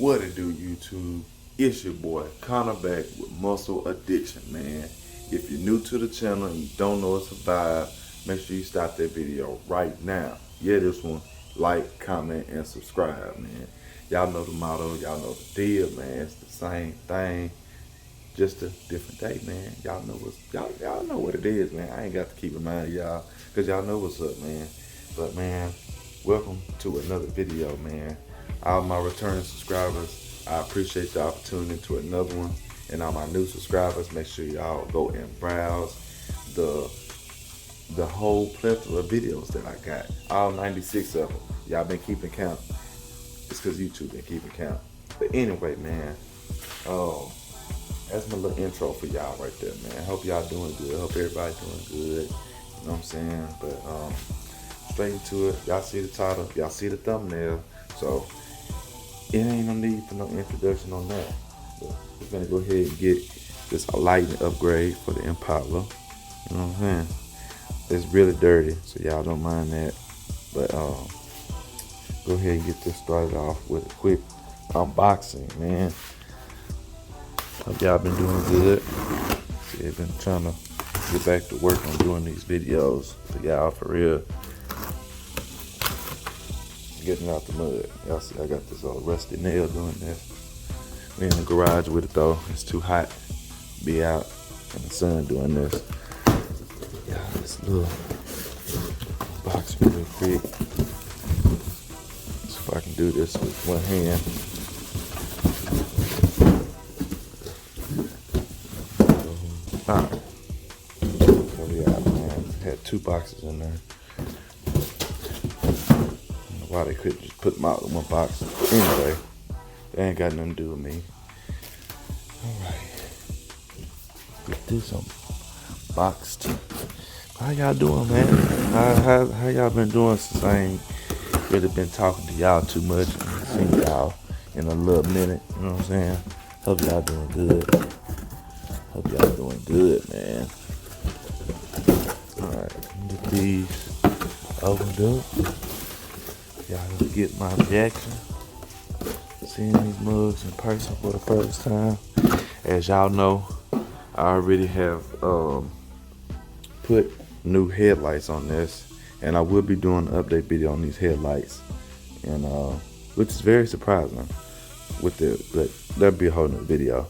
What it do, YouTube? It's your boy Connor back with Muscle Addiction, man. If you're new to the channel and you don't know it's a vibe, make sure you stop that video right now. Yeah, this one, like, comment, and subscribe, man. Y'all know the motto, y'all know the deal, man. It's the same thing, just a different day, man. Y'all know y'all know what it is, man. I ain't got to keep reminding y'all, cause y'all know what's up, man. But man, welcome to another video, man. All my returning subscribers, I appreciate y'all for tuning into another one. And all my new subscribers, make sure y'all go and browse the whole plethora of videos that I got. All 96 of them. Y'all been keeping count. It's because YouTube been keeping count. But anyway, man, that's my little intro for y'all right there, man. Hope y'all doing good. Hope everybody doing good. You know what I'm saying? But straight into it. Y'all see the title. Y'all see the thumbnail. So it ain't no need for no introduction on that. But we're gonna go ahead and get this lighting upgrade for the Impala. You know what I'm saying? It's really dirty, so y'all don't mind that. But go ahead and get this started off with a quick unboxing, man. Hope y'all been doing good. See, I've been trying to get back to work on doing these videos for y'all for real. Getting out the mud. Y'all see I got this old rusty nail doing this. We in the garage with it though. It's too hot to be out in the sun doing this. Yeah, this little box really quick. See if I can do this with one hand. Alright. So yeah, man. Had two boxes in there. Why they couldn't just put them out in one box. Anyway, they ain't got nothing to do with me. Alright. Get this unboxed. How y'all doing, man? How y'all been doing since I ain't really been talking to y'all too much? Seen y'all in a little minute, you know what I'm saying? Hope y'all doing good. Hope y'all doing good, man. Alright, get these opened up. Y'all get my reaction. Seeing these mugs in person for the first time. As y'all know, I already have put new headlights on this, and I will be doing an update video on these headlights, and which is very surprising. But that'll be a whole nother video.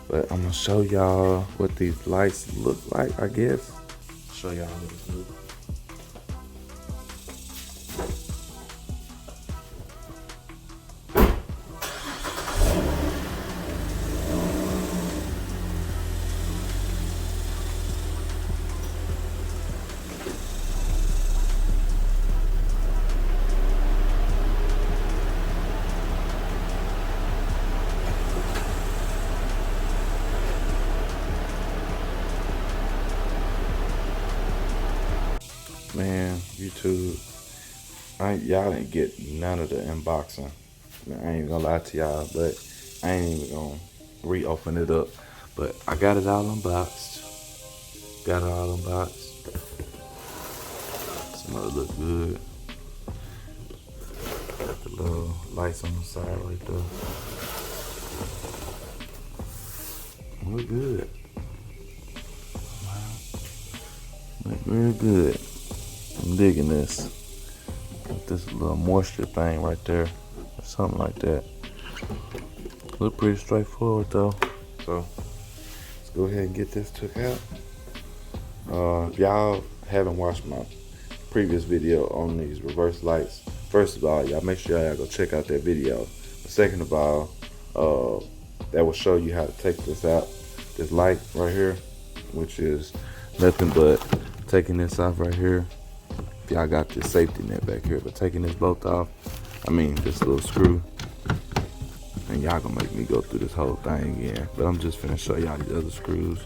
But I'm gonna show y'all what these lights look like. I guess show y'all what it's new. Man, YouTube, y'all didn't get none of the unboxing. I ain't gonna lie to y'all, but I ain't even gonna reopen it up. But I got it all unboxed. Got it all unboxed. Some of it look good. Got the little lights on the side right there. Look good. Look real good. I'm digging this. Got this little moisture thing right there, or something like that. Look pretty straightforward though. So let's go ahead and get this took out. If y'all haven't watched my previous video on these reverse lights, first of all, y'all make sure y'all go check out that video. But second of all, that will show you how to take this out. This light right here, which is nothing but taking this off right here. If y'all got this safety net back here, but taking this bolt off, this little screw, and y'all gonna make me go through this whole thing again. But I'm just finna show y'all the other screws.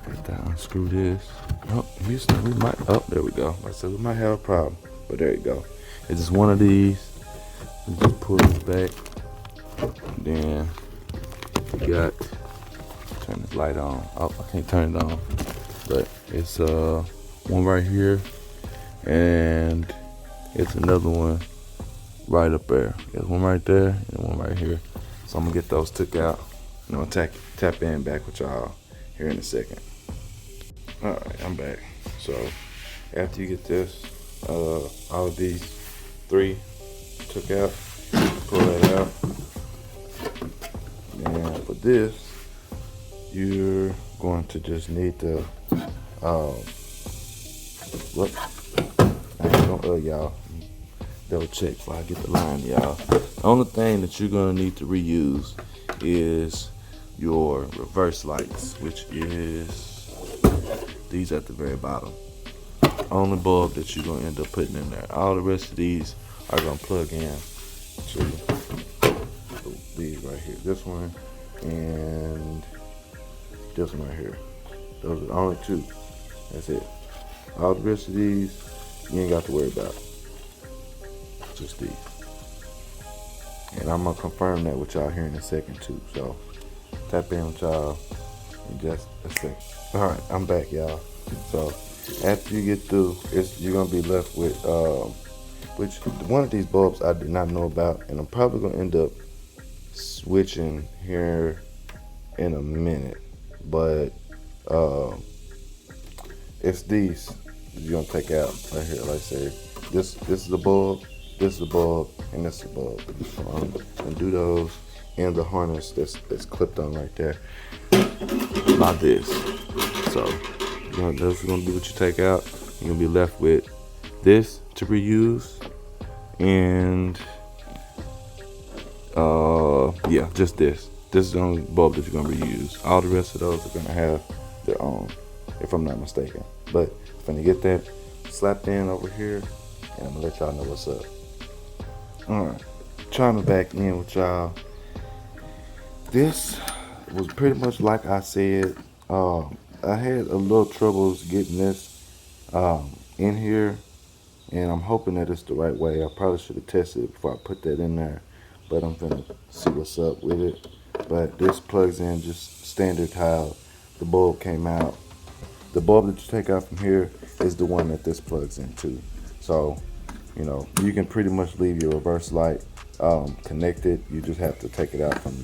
Got to unscrew this. Oh, Houston, we might. Oh, there we go. Like I said, we might have a problem, but there you go. It's just one of these. We just pull this back. And then we got. Turn this light on. Oh, I can't turn it on, but it's one right here. And it's another one right up there. There's one right there and one right here. So I'm gonna get those took out, and I'm gonna tap in back with y'all here in a second. All right, I'm back. So after you get this, all of these 3 took out, pull that out. And for this, you're going to just need to, what? I ain't gonna, y'all, double check before I get the line, y'all. The only thing that you're gonna need to reuse is your reverse lights, which is these at the very bottom. Only bulb that you're gonna end up putting in there. All the rest of these are gonna plug in to these right here. This one and this one right here. Those are the only 2. That's it. All the rest of these, you ain't got to worry about. Just these. And I'm gonna confirm that with y'all here in a second too. So tap in with y'all in just a second. All right, I'm back, y'all. So after you get through, you're gonna be left with which one of these bulbs I did not know about, and I'm probably gonna end up switching here in a minute. But it's these you're gonna take out right here. Like I say, this is the bulb, this is the bulb, and this is the bulb. So I'm gonna do those and the harness that's clipped on right there. Not this. So those are gonna be what you take out. You're gonna be left with this to reuse, and yeah, just this. This is the only bulb that you're gonna reuse. All the rest of those are gonna have their own, if I'm not mistaken. But I'm gonna get that slapped in over here, and I'm gonna let y'all know what's up. All right, trying to back in with y'all. This was pretty much like I said. I had a little troubles getting this in here, and I'm hoping that it's the right way. I probably should have tested it before I put that in there, but I'm gonna see what's up with it. But this plugs in just standard how the bulb came out. The bulb that you take out from here is the one that this plugs into. So, you know, you can pretty much leave your reverse light connected. You just have to take it out from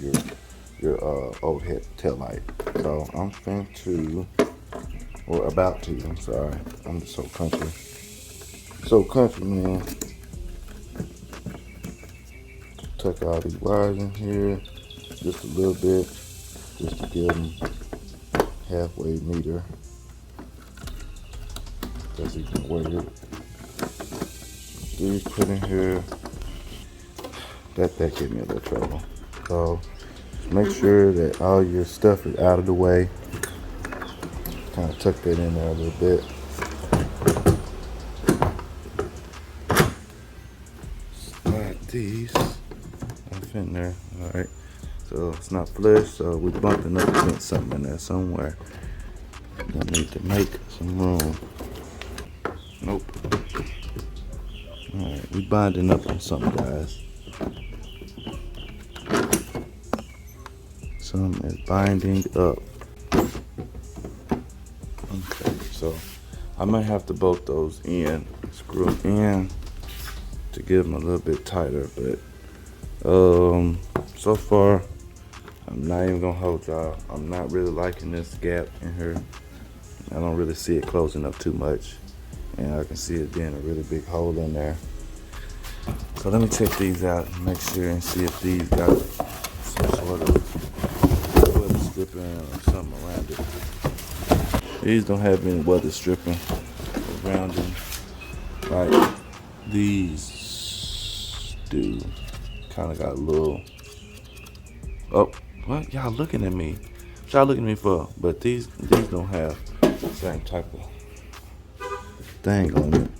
your old head tail light. So I'm going to, or about to, I'm sorry. I'm just so country. So country, man. Tuck all these wires in here just a little bit, just to give them halfway meter. Because you can weigh it. These put in here. That gave me a little trouble. So just make sure that all your stuff is out of the way. Kind of tuck that in there a little bit. Slide these off in there. All right. So it's not flush, so we're bumping up against something in there somewhere. I need to make some room. Nope. Alright, we binding up on something, guys. Something is binding up. Okay, so I might have to bolt those in, screw them in to get them a little bit tighter, but so far I'm not even gonna hold y'all. I'm not really liking this gap in here. I don't really see it closing up too much, and I can see it being a really big hole in there. So let me check these out and make sure and see if these got some sort of weather stripping or something around it. These don't have any weather stripping around them like these do. Kind of got a little. Oh, what y'all looking at me? What y'all looking at me for? But these don't have the same type of thing on it.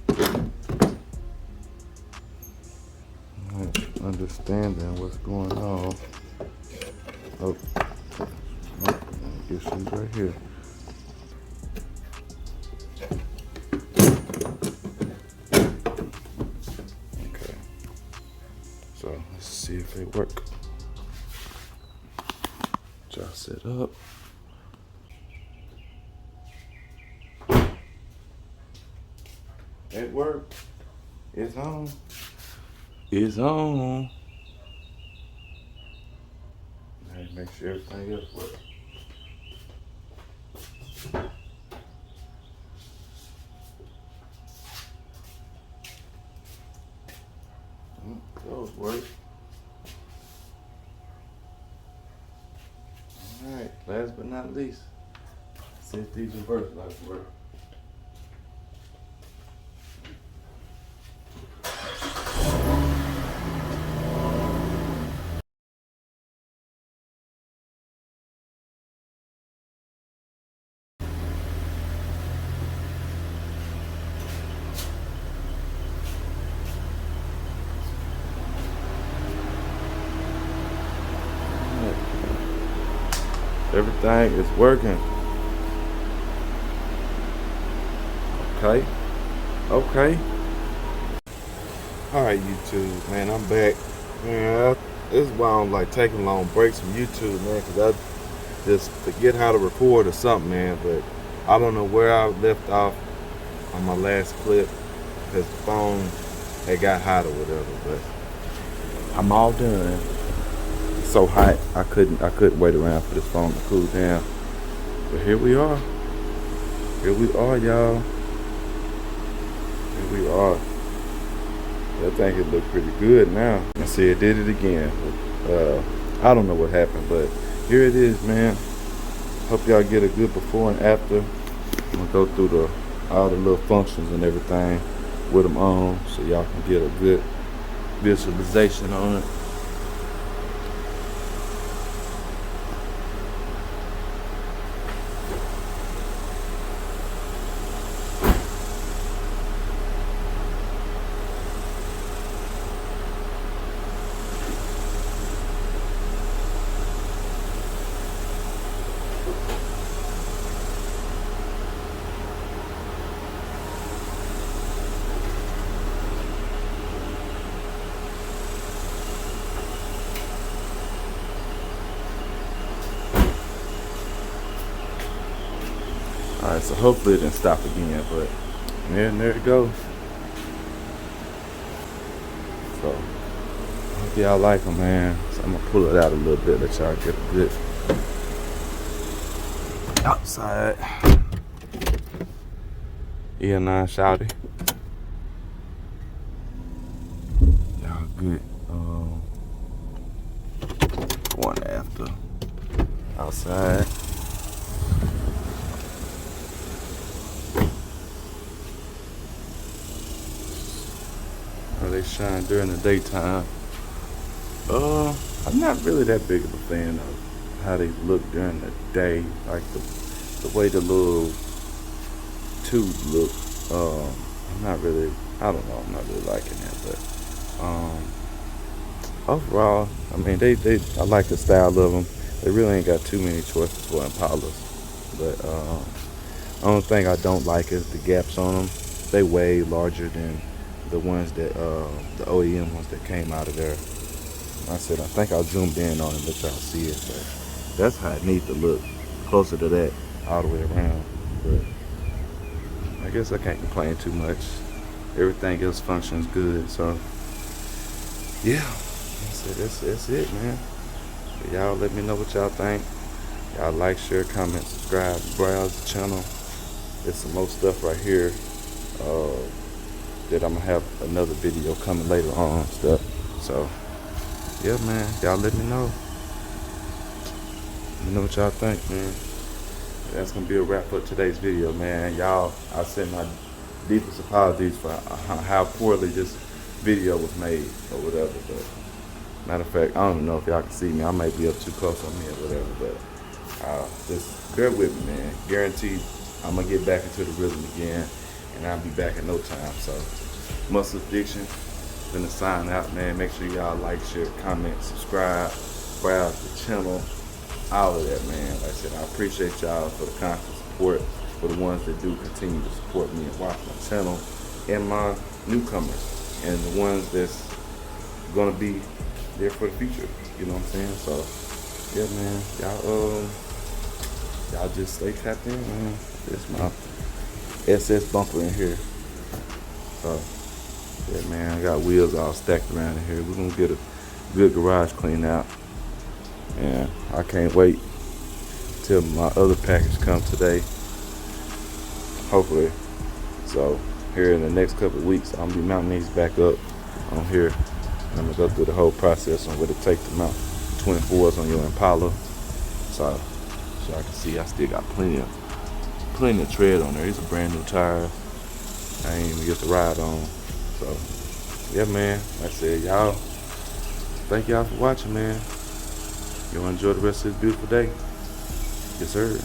Understanding what's going on. Oh, I guess she's right here. Okay, so let's see if they work. Just set up. It worked. It's on. It's on. Make sure everything else works. Those work. Alright, last but not least, see if these reverse lights work. Everything is working. Okay. Okay. Alright, YouTube, man, I'm back. Man, this is why I don't like taking long breaks from YouTube, man, because I just forget how to record or something, man. But I don't know where I left off on my last clip because the phone had got hot or whatever, but I'm all done. It's so hot, I couldn't wait around for this phone to cool down. But here we are. Here we are, y'all. Here we are. I think it looked pretty good now. I see it did it again. I don't know what happened, but here it is, man. Hope y'all get a good before and after. I'm gonna go through all the little functions and everything with them on, so y'all can get a good visualization on it. Alright, so hopefully it didn't stop again, but yeah, there it goes. So, I hope y'all like them, man. So I'm gonna pull it out a little bit, let y'all get a good outside. E9 shouty. Y'all good. One after. Outside. They shine during the daytime. I'm not really that big of a fan of how they look during the day, like the way the little tubes look. I don't know, I'm not really liking that, but overall, I mean, I like the style of them. They really ain't got too many choices for Impalas, but only thing I don't like is the gaps on them. They way larger than the ones that the OEM ones that came out of there. I think I zoomed in on it, let y'all see it, but that's how it needs to look, closer to that all the way around. But I guess I can't complain too much. Everything else functions good, so yeah, that's it, man. So y'all let me know what y'all think. Y'all like, share, comment, subscribe, browse the channel. There's some more stuff right here that I'm gonna have another video coming later on stuff. So yeah, man, y'all let me know. Let me know what y'all think, man. That's gonna be a wrap for today's video, man. Y'all, I send my deepest apologies for how poorly this video was made or whatever. But matter of fact, I don't even know if y'all can see me. I might be up too close on me or whatever, but just bear with me, man. Guaranteed I'm gonna get back into the rhythm again, and I'll be back in no time. So, Muscle Addiction, gonna sign out, man. Make sure y'all like, share, comment, subscribe, browse the channel, all of that, man. Like I said, I appreciate y'all for the constant support, for the ones that do continue to support me and watch my channel, and my newcomers, and the ones that's gonna be there for the future. You know what I'm saying? So, yeah, man, y'all just stay tapped in, man. This my SS bumper in here. So, yeah, man, I got wheels all stacked around in here. We're gonna get a good garage clean out. And I can't wait till my other package comes today, hopefully. So here in the next couple of weeks, I'm gonna be mounting these back up on here. And I'm gonna go through the whole process on what it takes to mount 24s on your Impala. So I can see I still got plenty of tread on there. These are brand new tires. I ain't even get to ride on. So yeah, man, like I said, y'all, thank y'all for watching, man. Y'all enjoy the rest of this beautiful day. Yes, sir.